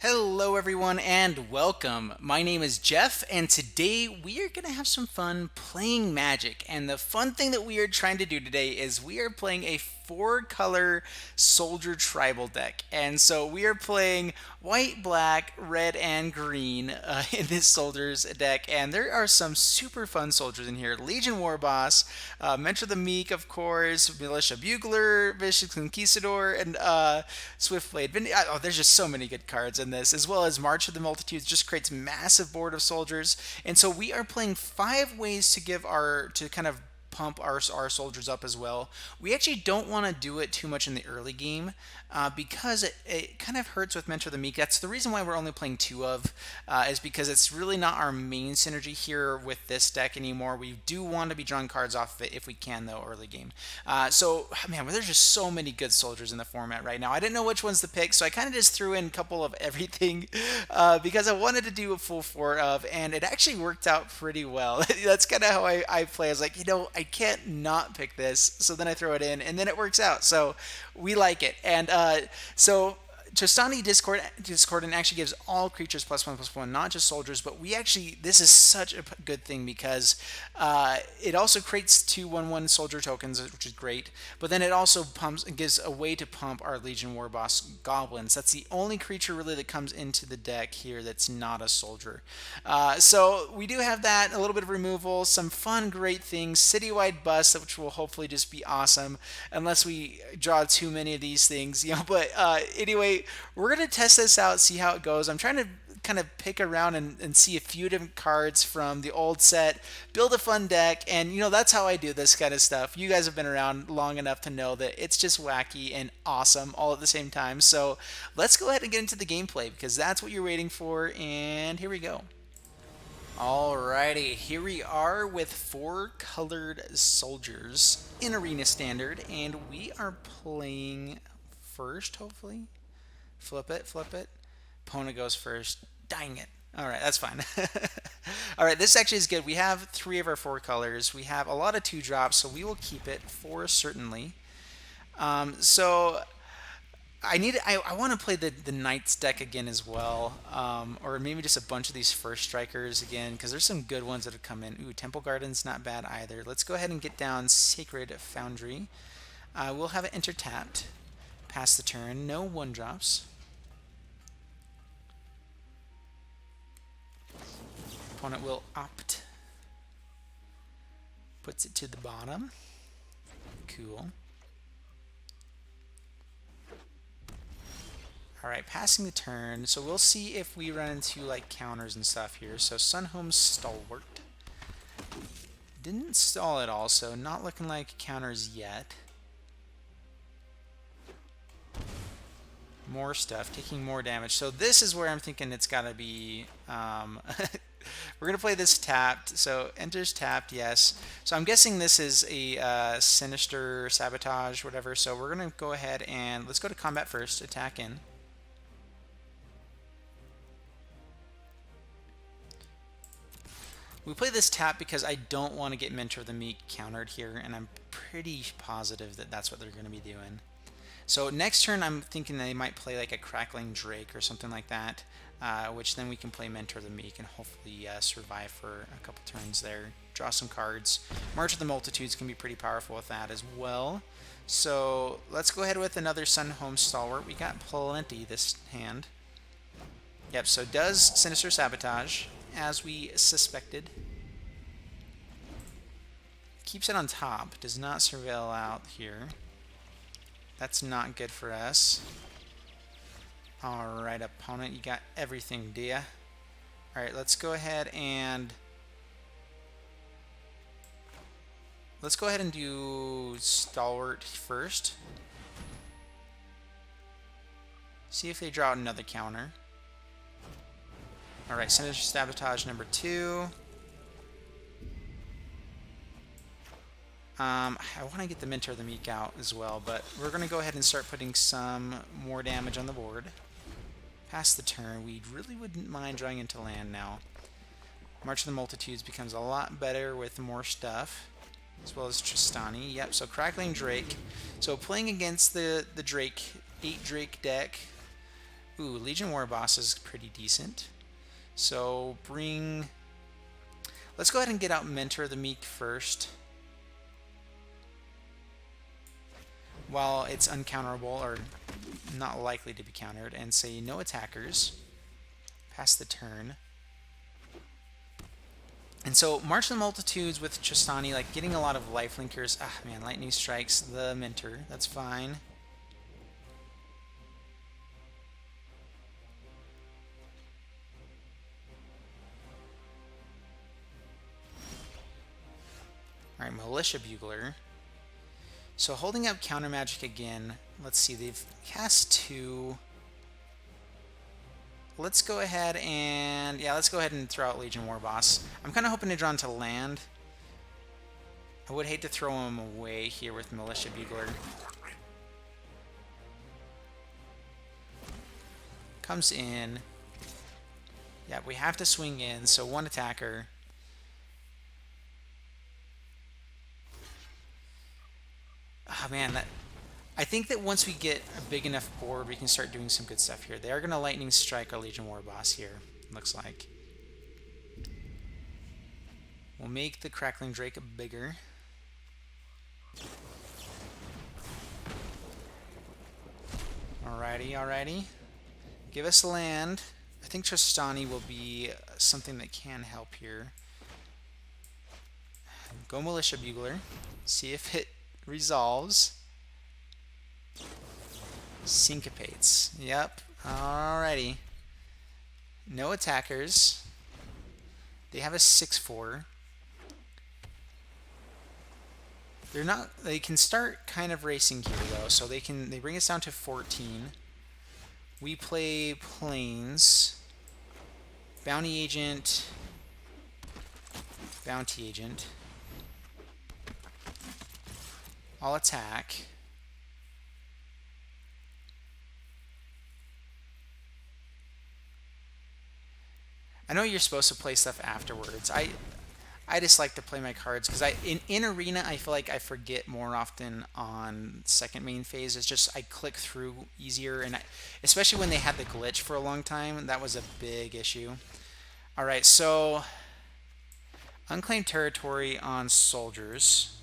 Hello, everyone, and welcome. My name is Jeff, and today we are going to have some fun playing Magic. And the fun thing that we are trying to do today is we are playing a four-color Soldier Tribal deck. And so we are playing white, black, red, and green in this Soldiers deck. And there are some super fun soldiers in here. Legion Warboss, Mentor the Meek, of course, Militia Bugler, Vicious Conquistador, and Swiftblade Vindicator. Oh, there's just so many good cards in this, as well as March of the Multitudes just creates massive board of soldiers. And so we are playing 5 ways to kind of pump our soldiers up as well. We actually don't want to do it too much in the early game because it kind of hurts with Mentor the Meek. That's the reason why we're only playing two of, is because it's really not our main synergy here with this deck anymore. We do want to be drawing cards off of it if we can, though, early game. Man, there's just so many good soldiers in the format right now. I didn't know which ones to pick, so I kind of just threw in a couple of everything because I wanted to do a full four of, and it actually worked out pretty well. That's kind of how I play. I was like, I can't not pick this, so then I throw it in, and then it works out. So we like it, and so Tristani Discordant actually gives all creatures +1/+1, not just soldiers. But this is such a good thing because it also creates 2/1/1 soldier tokens, which is great. But then it also gives a way to pump our Legion Warboss goblins. That's the only creature really that comes into the deck here that's not a soldier. So we do have that, a little bit of removal, some fun, great things, Citywide Bust, which will hopefully just be awesome, unless we draw too many of these things, But anyway, we're going to test this out, see how it goes. I'm trying to kind of pick around and see a few different cards from the old set, build a fun deck, and that's how I do this kind of stuff. You guys have been around long enough to know that it's just wacky and awesome all at the same time. So let's go ahead and get into the gameplay because that's what you're waiting for, and here we go. Alrighty, here we are with four colored soldiers in Arena Standard, and we are playing first, hopefully. Flip it, flip it. Opponent goes first. Dang it. Alright, that's fine. Alright, this actually is good. We have three of our four colors. We have a lot of 2-drops, so we will keep it for certainly. So I want to play the Knights deck again as well, or maybe just a bunch of these first strikers again, because there's some good ones that have come in. Ooh, Temple Garden's not bad either. Let's go ahead and get down Sacred Foundry. We'll have it enter tapped. Pass the turn. No 1-drops. Opponent will opt. Puts it to the bottom. Cool. Alright, passing the turn. So we'll see if we run into like counters and stuff here. So Sunhome Stalwart. Didn't stall at all, so not looking like counters yet. More stuff, taking more damage. So this is where I'm thinking it's got to be... we're going to play this tapped. So enters tapped, yes. So I'm guessing this is a Sinister Sabotage, whatever. So we're going to go ahead and let's go to combat first. Attack in. We play this tap because I don't want to get Mentor of the Meek countered here, and I'm pretty positive that that's what they're going to be doing. So next turn, I'm thinking they might play like a Crackling Drake or something like that, which then we can play Mentor of the Meek and hopefully survive for a couple turns there. Draw some cards. March of the Multitudes can be pretty powerful with that as well. So let's go ahead with another Sunhome Stalwart. We got plenty this hand. Yep, so does Sinister Sabotage, as we suspected. Keeps it on top. Does not surveil out here. That's not good for us. Alright, opponent, you got everything, do ya? Alright, let's go ahead and... Let's go ahead and do Stalwart first. See if they draw another counter. Alright, Sinister Sabotage number 2. I want to get the Mentor of the Meek out as well, but we're going to go ahead and start putting some more damage on the board. Pass the turn. We really wouldn't mind drawing into land now. March of the Multitudes becomes a lot better with more stuff, as well as Tristani. Yep, so Crackling Drake. So playing against the Drake, 8 Drake deck, Ooh, Legion Warboss is pretty decent. So bring... Let's go ahead and get out Mentor the Meek first. While it's uncounterable, or not likely to be countered, and say no attackers. Pass the turn. And so March of the Multitudes with Tristani, like getting a lot of lifelinkers. Ah, man, Lightning Strikes the Mentor. That's fine. Alright, Militia Bugler. So holding up Counter Magic again. Let's see, they've cast 2. Let's go ahead and... Yeah, let's go ahead and throw out Legion Warboss. I'm kind of hoping to draw into land. I would hate to throw him away here with Militia Bugler. Comes in. Yeah, we have to swing in, so 1 attacker. Oh man, I think that once we get a big enough board, we can start doing some good stuff here. They are going to Lightning Strike our Legion Warboss here, looks like. We'll make the Crackling Drake bigger. Alrighty, alrighty. Give us land. I think Tristani will be something that can help here. Go Militia Bugler. See if it resolves. Syncopates. Yep. Alrighty. No attackers. They have a 6/4. They're not. They can start kind of racing here though, so they bring us down to 14. We play Plains. Bounty Agent. Bounty Agent. I'll attack. I know you're supposed to play stuff afterwards. I just like to play my cards because in arena I feel like I forget more often on second main phase. It's just I click through easier, and especially when they had the glitch for a long time, that was a big issue. All right, so unclaimed territory on soldiers.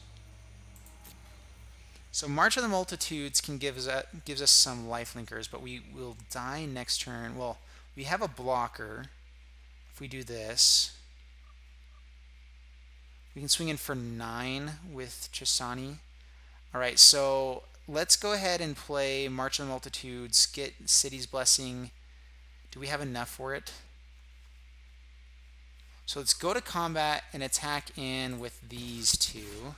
So March of the Multitudes can gives us some lifelinkers, but we will die next turn. Well, we have a blocker. If we do this, we can swing in for 9 with Tristani. All right, so let's go ahead and play March of the Multitudes, get City's Blessing. Do we have enough for it? So let's go to combat and attack in with these 2.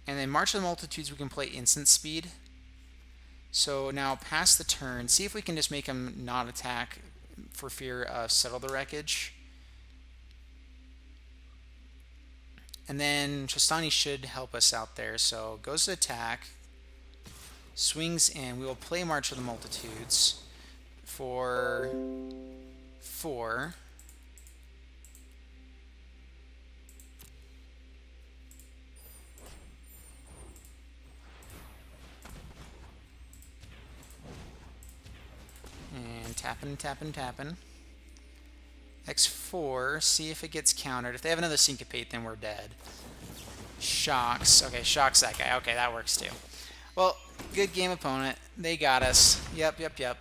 And then March of the Multitudes, we can play instant speed. So now pass the turn. See if we can just make him not attack for fear of Settle the Wreckage. And then Tristani should help us out there. So goes to attack. Swings in. We will play March of the Multitudes for 4. And tapping, tapping, tapping. X4, see if it gets countered. If they have another Syncopate, then we're dead. Shocks. Okay, shocks that guy. Okay, that works too. Well, good game opponent. They got us. Yep, yep, yep.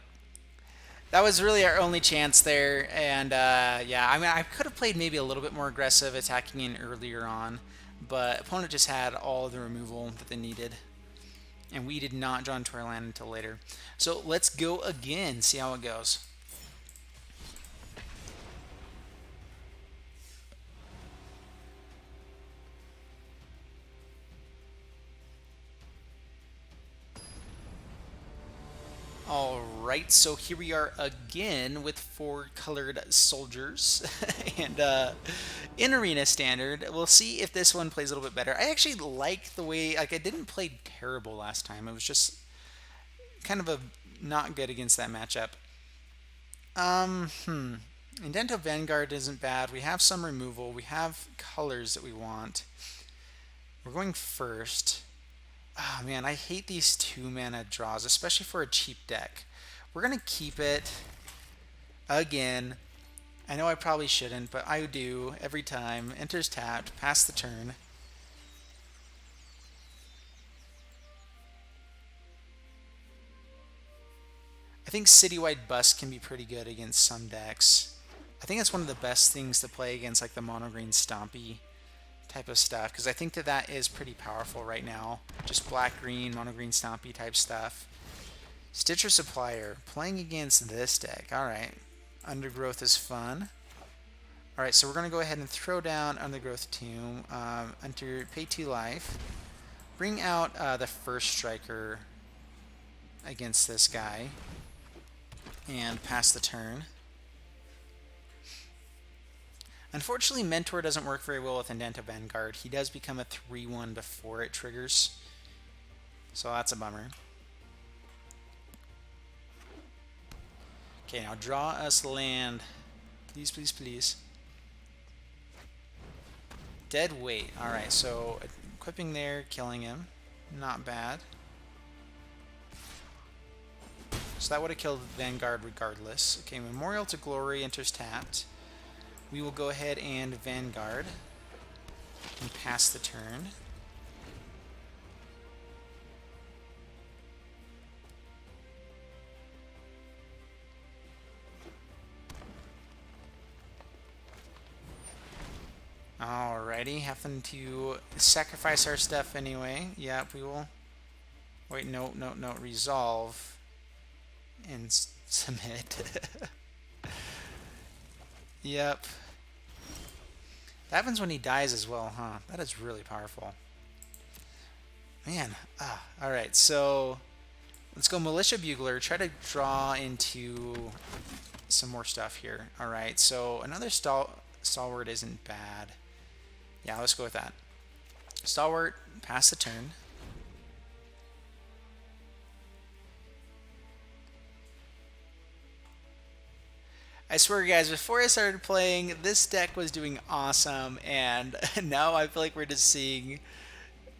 That was really our only chance there. And yeah, I mean, I could have played maybe a little bit more aggressive attacking in earlier on. But opponent just had all the removal that they needed. And we did not draw into our land until later. So let's go again, see how it goes. Alright, so here we are again with 4 colored soldiers. And in Arena Standard, we'll see if this one plays a little bit better. I actually like the way, like, I didn't play terrible last time. It was just kind of a not good against that matchup. Adanto Vanguard isn't bad. We have some removal. We have colors that we want. We're going first. Oh man, I hate these 2-mana draws, especially for a cheap deck. We're going to keep it again. I know I probably shouldn't, but I do every time. Enters tapped, pass the turn. I think Citywide Bust can be pretty good against some decks. I think it's one of the best things to play against like the mono green stompy type of stuff, because I think that that is pretty powerful right now. Just black green, mono green stompy type stuff. Stitcher Supplier playing against this deck. Alright. Undergrowth is fun. Alright, so we're going to go ahead and throw down Undergrowth Tomb. Pay 2 life. Bring out the first striker against this guy. And pass the turn. Unfortunately, Mentor doesn't work very well with Adanto Vanguard. He does become a 3/1 before it triggers. So that's a bummer. Okay, now draw us land. Please, please, please. Dead weight. Alright, so equipping there, killing him. Not bad. So that would have killed Vanguard regardless. Okay, Memorial to Glory enters tapped. We will go ahead and Vanguard and pass the turn. Alrighty, having to sacrifice our stuff anyway. Yep, we will. Wait, no, no, no. Resolve and submit. Yep. That happens when he dies as well, huh? That is really powerful. Man. Alright, so let's go Militia Bugler. Try to draw into some more stuff here. Alright, so another Stalwart isn't bad. Yeah, let's go with that. Stalwart, pass the turn. I swear, guys, before I started playing, this deck was doing awesome, and now I feel like we're just seeing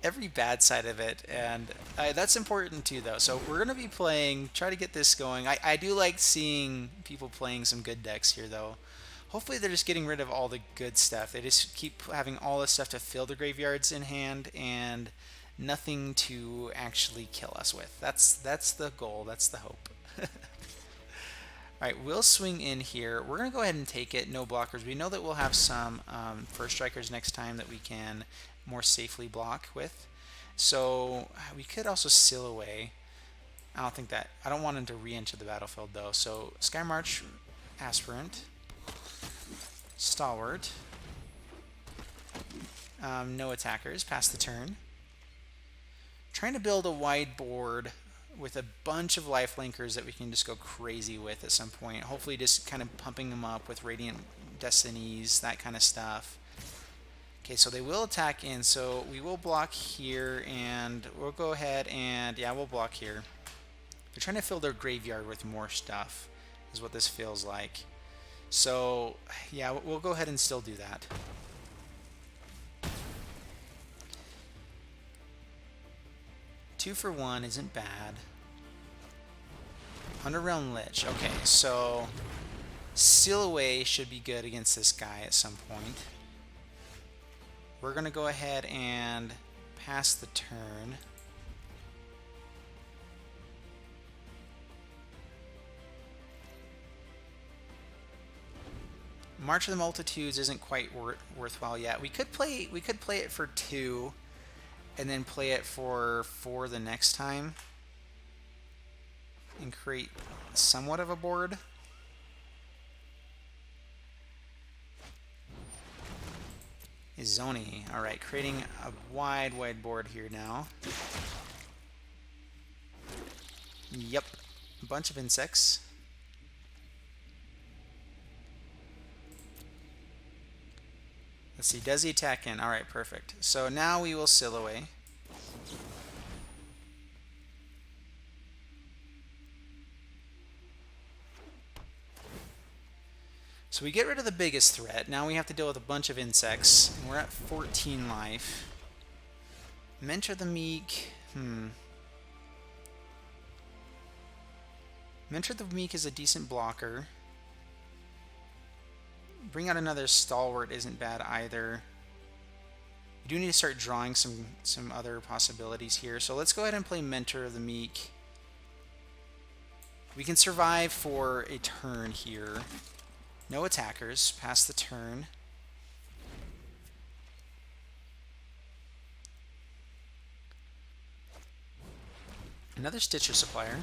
every bad side of it, and that's important too, though. So we're going to be playing, try to get this going. I do like seeing people playing some good decks here, though. Hopefully they're just getting rid of all the good stuff. They just keep having all this stuff to fill the graveyards in hand, and nothing to actually kill us with. That's the goal. That's the hope. Alright, we'll swing in here. We're going to go ahead and take it. No blockers. We know that we'll have some first strikers next time that we can more safely block with. So we could also seal away. I don't want him to re-enter the battlefield, though. So Skymarcher Aspirant. Stalwart. No attackers. Pass the turn. Trying to build a wide board with a bunch of life linkers that we can just go crazy with at some point. Hopefully just kind of pumping them up with Radiant Destinies, that kind of stuff. Okay, so they will attack in, so we will block here, and we'll go ahead and, yeah, we'll block here. They're trying to fill their graveyard with more stuff, is what this feels like. So, yeah, we'll go ahead and still do that. Two for one isn't bad. Underrealm Lich. Okay, so Seal Away should be good against this guy at some point. We're going to go ahead and pass the turn. March of the Multitudes isn't quite worthwhile yet. We could play it for 2 and then play it for 4 the next time and create somewhat of a board. Izoni. Alright, creating a wide board here now. Yep, a bunch of insects. Let's see, does he attack in? Alright, perfect. So now we will Seal Away. So we get rid of the biggest threat. Now we have to deal with a bunch of insects. And we're at 14 life. Mentor the Meek. Mentor the Meek is a decent blocker. Bring out another Stalwart isn't bad either. You do need to start drawing some other possibilities here. So let's go ahead and play Mentor the Meek. We can survive for a turn here. No attackers. Pass the turn. Another Stitcher Supplier.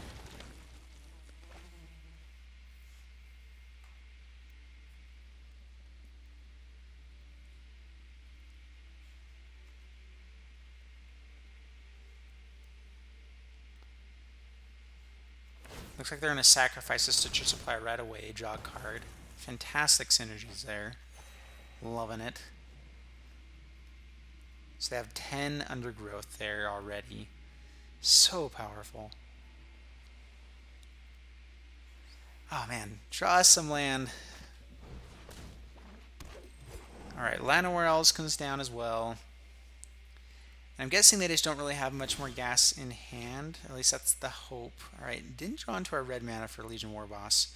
Looks like they're going to sacrifice a Stitcher Supplier right away. Draw a card. Fantastic synergies there. Loving it. So they have 10 Undergrowth there already. So powerful. Oh man, draw us some land. Alright, Llanowar Elves comes down as well. And I'm guessing they just don't really have much more gas in hand. At least that's the hope. Alright, didn't draw into our red mana for Legion Warboss.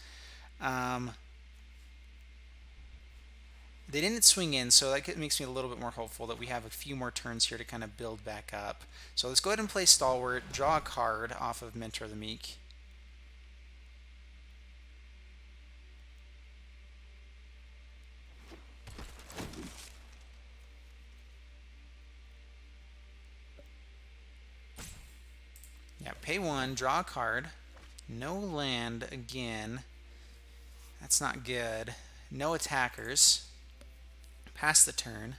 They didn't swing in, so that makes me a little bit more hopeful that we have a few more turns here to kind of build back up. So let's go ahead and play Stalwart, draw a card off of Mentor the Meek. Yeah, pay 1, draw a card. No land again. That's not good. No attackers. Pass the turn.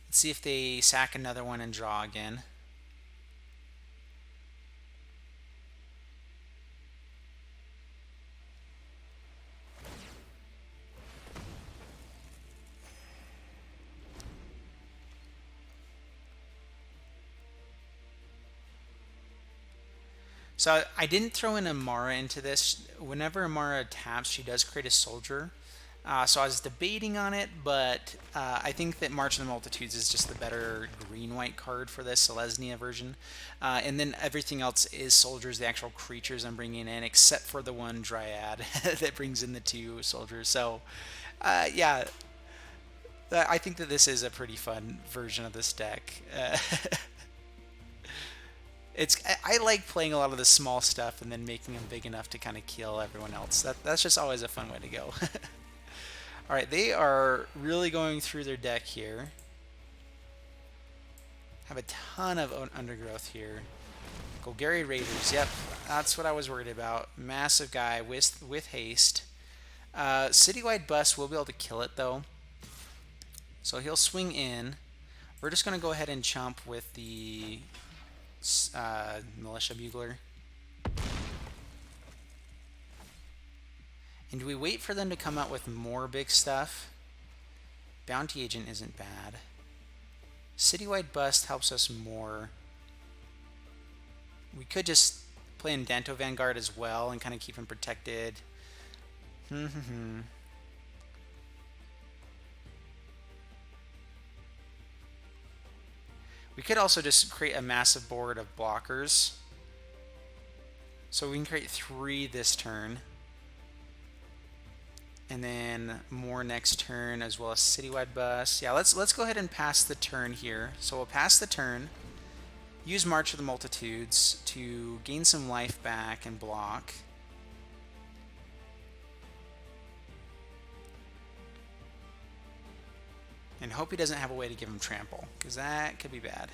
Let's see if they sack another one and draw again. So I didn't throw in Amara into this. Whenever Amara taps, she does create a soldier. So I was debating on it, but I think that March of the Multitudes is just the better green-white card for this Selesnya version. And then everything else is soldiers, the actual creatures I'm bringing in, except for the one Dryad that brings in the 2 soldiers. So, yeah, I think that this is a pretty fun version of this deck. I like playing a lot of the small stuff and then making them big enough to kind of kill everyone else. That's just always a fun way to go. Alright, they are really going through their deck here. Have a ton of Undergrowth here. Golgari Raiders, yep, that's what I was worried about. Massive guy with haste. Citywide Bust will be able to kill it though. So he'll swing in. We're just going to go ahead and chump with the Militia Bugler. And do we wait for them to come out with more big stuff? Bounty Agent isn't bad. Citywide Bust helps us more. We could just play Adanto Vanguard as well and kind of keep him protected. We could also just create a massive board of blockers. So we can create 3 this turn. And then more next turn, as well as Citywide Bus. Yeah, let's go ahead and pass the turn here. So we'll pass the turn. Use March of the Multitudes to gain some life back and block. And hope he doesn't have a way to give him trample, because that could be bad.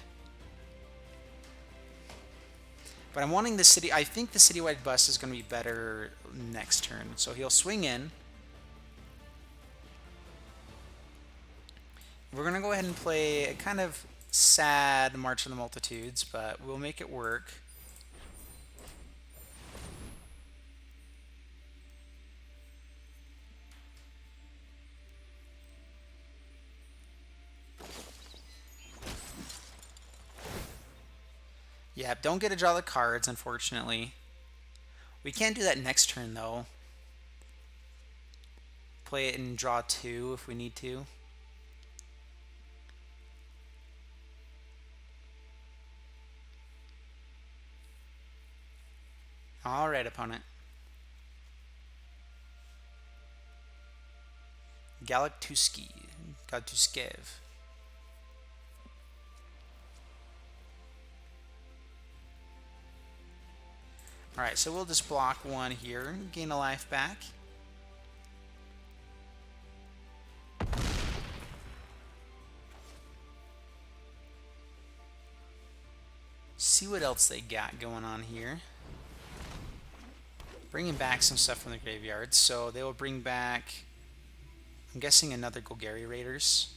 But I'm wanting the city. I think the Citywide Bust is going to be better next turn. So he'll swing in. We're going to go ahead and play a kind of sad March of the Multitudes, but we'll make it work. Yeah, don't get to draw the cards, unfortunately. We can't do that next turn, though. Play it and draw 2 if we need to. All right, opponent. Galactuski. Galactuskev. Alright, so we'll just block one here, gain a life back. See what else they got going on here. Bringing back some stuff from the graveyard, so they will bring back, I'm guessing, another Golgari Raiders.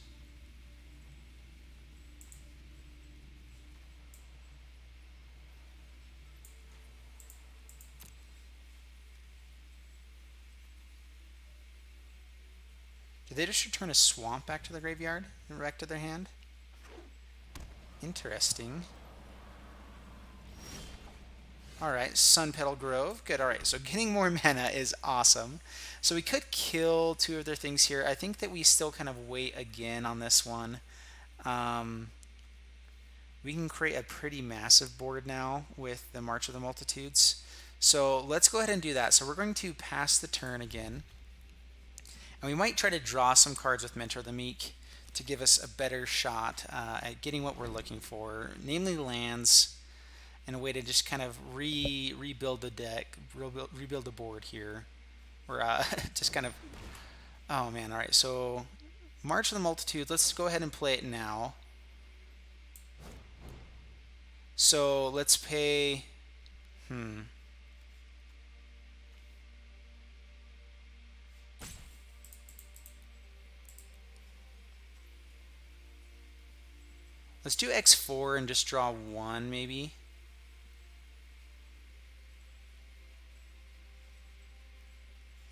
Did they just return a swamp back to the graveyard and back to their hand? Interesting. Alright, Sun Petal Grove. Good, alright, so getting more mana is awesome. So we could kill two of their things here. I think that we still kind of wait again on this one. We can create a pretty massive board now with the March of the Multitudes. So let's go ahead and do that. So we're going to pass the turn again. And we might try to draw some cards with Mentor the Meek to give us a better shot at getting what we're looking for, namely lands, and a way to just kind of rebuild the deck, rebuild the board here. We're just kind of... Oh man, alright, so March of the Multitude, let's go ahead and play it now. So let's pay... Let's do X4 and just draw one, maybe.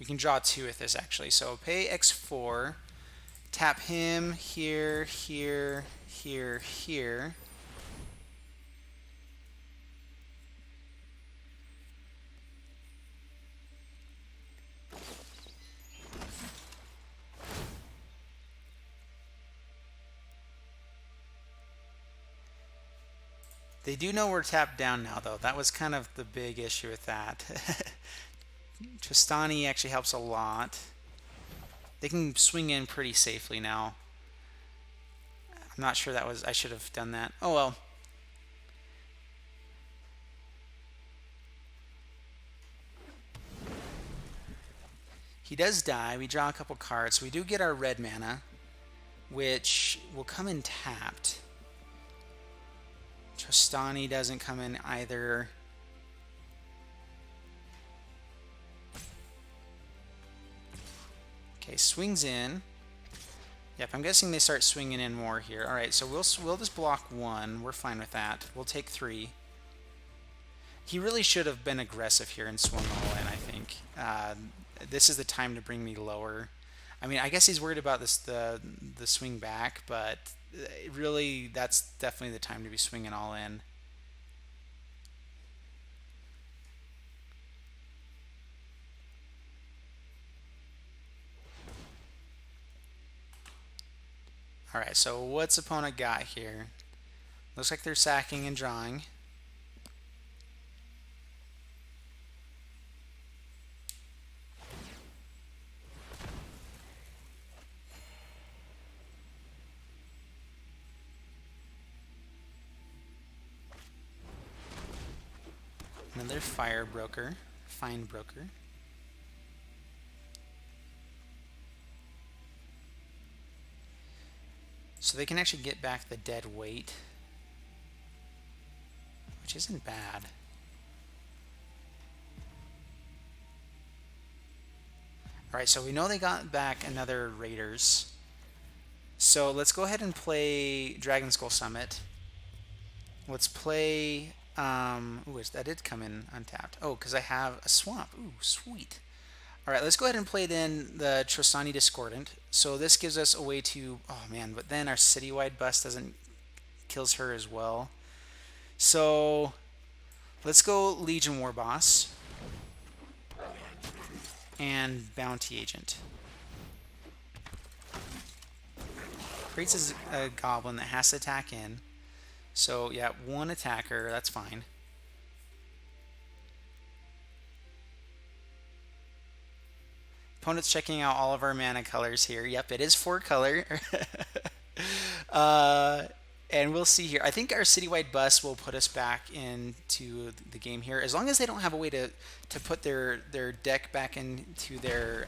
We can draw two with this, actually. So pay X4, tap him here, here, here, here. They do know we're tapped down now, though. That was kind of the big issue with that. Tristani actually helps a lot. They can swing in pretty safely now. I'm not sure that was... I should have done that. Oh, well. He does die. We draw a couple cards. We do get our red mana, which will come in tapped. Tristani doesn't come in either. Okay, swings in. Yep, I'm guessing they start swinging in more here. All right, so we'll just block one. We're fine with that. We'll take 3. He really should have been aggressive here and swung all in, I think. This is the time to bring me lower. I mean, I guess he's worried about this the swing back, but really, that's definitely the time to be swinging all in. Alright, so what's opponent got here? Looks like they're sacking and drawing. Another fire broker, fine broker. So they can actually get back the dead weight, which isn't bad. Alright, so we know they got back another Raiders. So let's go ahead and play Dragon Skull Summit. Let's play... ooh, that did come in untapped. Oh, because I have a swamp. Ooh, sweet. Alright, let's go ahead and play then the Trostani Discordant. So this gives us a way to... Oh, man, but then our Citywide Bust kills her as well. So let's go Legion Warboss and Bounty Agent. Creates a goblin that has to attack in. So, yeah, one attacker, that's fine. Opponent's checking out all of our mana colors here. Yep, it is 4-color. And we'll see here. I think our Citywide Bust will put us back into the game here, as long as they don't have a way to put their deck back into their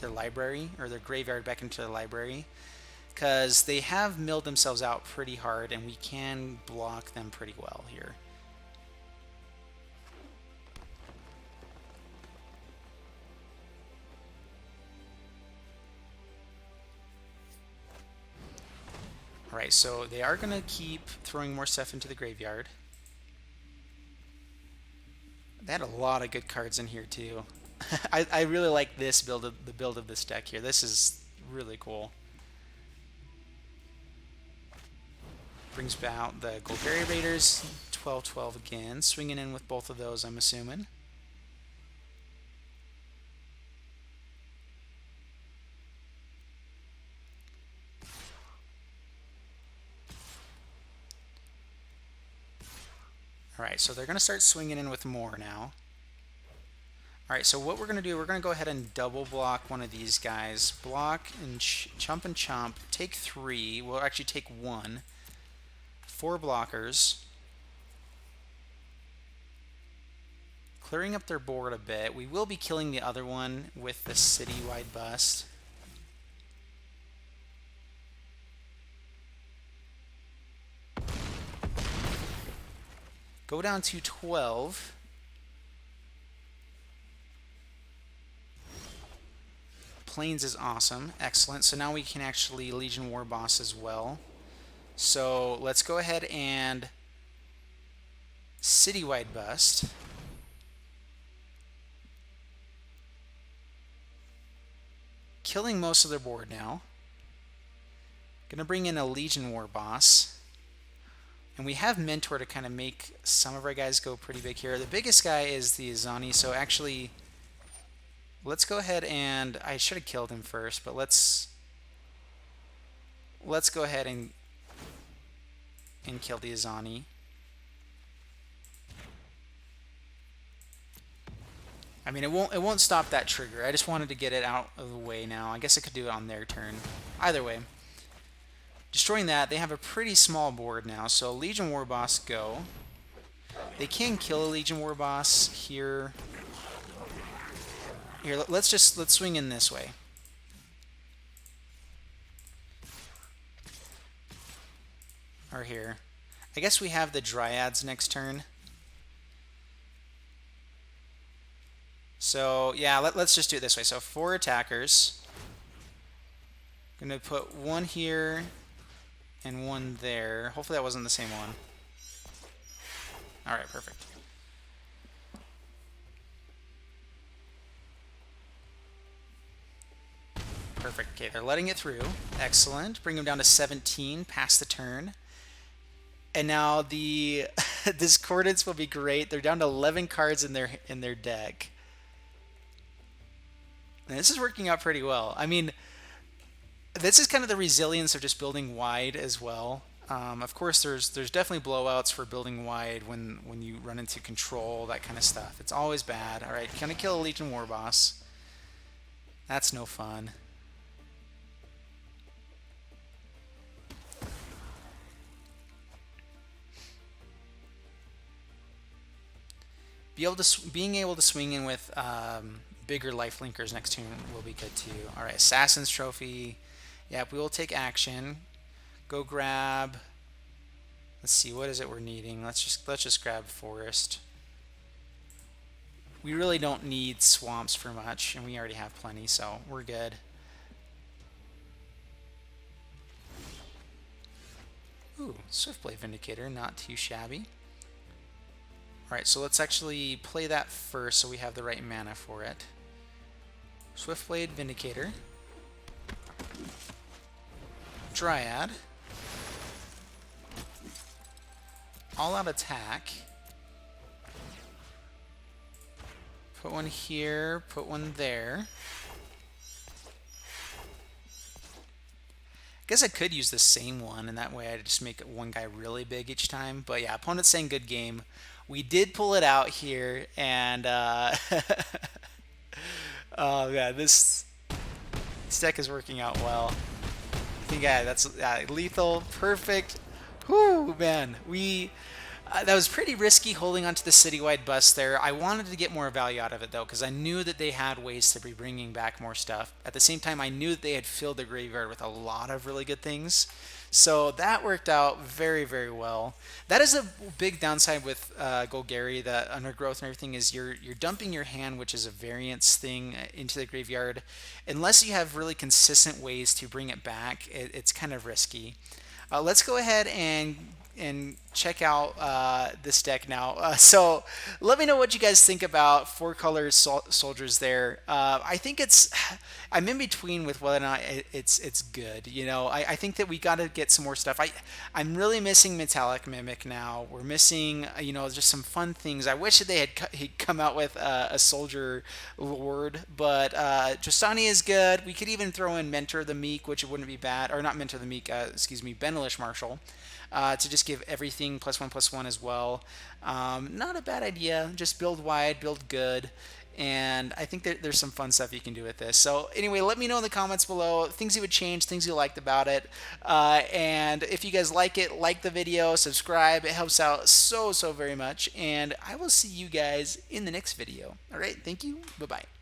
library, or their graveyard back into their library, because they have milled themselves out pretty hard, and we can block them pretty well here. Alright, so they are going to keep throwing more stuff into the graveyard. They had a lot of good cards in here too. I really like this build of the build of this deck here. This is really cool. Brings out the Golgari Raiders, 12/12 again, swinging in with both of those, I'm assuming. Alright, so they're going to start swinging in with more now. Alright, so what we're going to do, we're going to go ahead and double block one of these guys. Block and chump and chomp. Take 3. We'll actually take 1. 4 blockers. Clearing up their board a bit. We will be killing the other one with the Citywide Bust. Go down to 12. Plains is awesome. Excellent. So now we can actually Legion Warboss as well. So let's go ahead and Citywide Bust. Killing most of their board now. Gonna bring in a Legion Warboss. And we have Mentor to kind of make some of our guys go pretty big here. The biggest guy is the Azani, so actually, let's go ahead and... I should have killed him first, but let's go ahead and kill the Azani. I mean, it won't stop that trigger. I just wanted to get it out of the way now. I guess I could do it on their turn. Either way. Destroying that, they have a pretty small board now, so Legion Warboss go. They can kill a Legion Warboss here. Here, let's swing in this way. Or here. I guess we have the Dryads next turn. So, yeah, let's just do it this way. So, 4 attackers. I'm going to put 1 here and 1 there. Hopefully that wasn't the same one. Alright, perfect. Perfect. Okay, they're letting it through. Excellent. Bring them down to 17, pass the turn. And now the Discordance will be great. They're down to 11 cards in their deck. And this is working out pretty well. I mean, this is kind of the resilience of just building wide as well. Of course, there's definitely blowouts for building wide when you run into control, that kind of stuff. It's always bad. All right, gonna kill a Legion Warboss. That's no fun. Being able to swing in with bigger lifelinkers next turn will be good too. All right, Assassin's Trophy. Yep, we will take action. Go grab. Let's see, what is it we're needing? Let's just grab Forest. We really don't need swamps for much, and we already have plenty, so we're good. Ooh, Swiftblade Vindicator, not too shabby. Alright, so let's actually play that first so we have the right mana for it. Swiftblade Vindicator. Dryad. All-out attack. Put one here, put one there. I guess I could use the same one, and that way I just make one guy really big each time. But yeah, opponent's saying good game. We did pull it out here, and Oh yeah, this deck is working out well. I think yeah, that's lethal, perfect. Whoo, man, we that was pretty risky holding onto the Citywide Bust there. I wanted to get more value out of it though, because I knew that they had ways to be bringing back more stuff. At the same time, I knew that they had filled the graveyard with a lot of really good things. So that worked out very, very well. That is a big downside with Golgari, the undergrowth and everything, is you're dumping your hand, which is a variance thing, into the graveyard. Unless you have really consistent ways to bring it back, it's kind of risky. Let's go ahead and check out this deck now. So let me know what you guys think about four color soldiers there. I think I'm in between with whether or not it's good. You know, I think that we got to get some more stuff. I'm really missing Metallic Mimic now. We're missing, you know, just some fun things. I wish that they had he'd come out with a Soldier Lord, but Justani is good. We could even throw in Mentor the Meek, which wouldn't be bad. Or not Mentor the Meek, excuse me, Militia Marshal. To just give everything +1/+1 as well. Not a bad idea. Just build wide, build good, and I think that there's some fun stuff you can do with this. So anyway, let me know in the comments below things you would change, things you liked about it, and if you guys like it, like the video, subscribe. It helps out so very much, and I will see you guys in the next video. All right, thank you. Bye bye.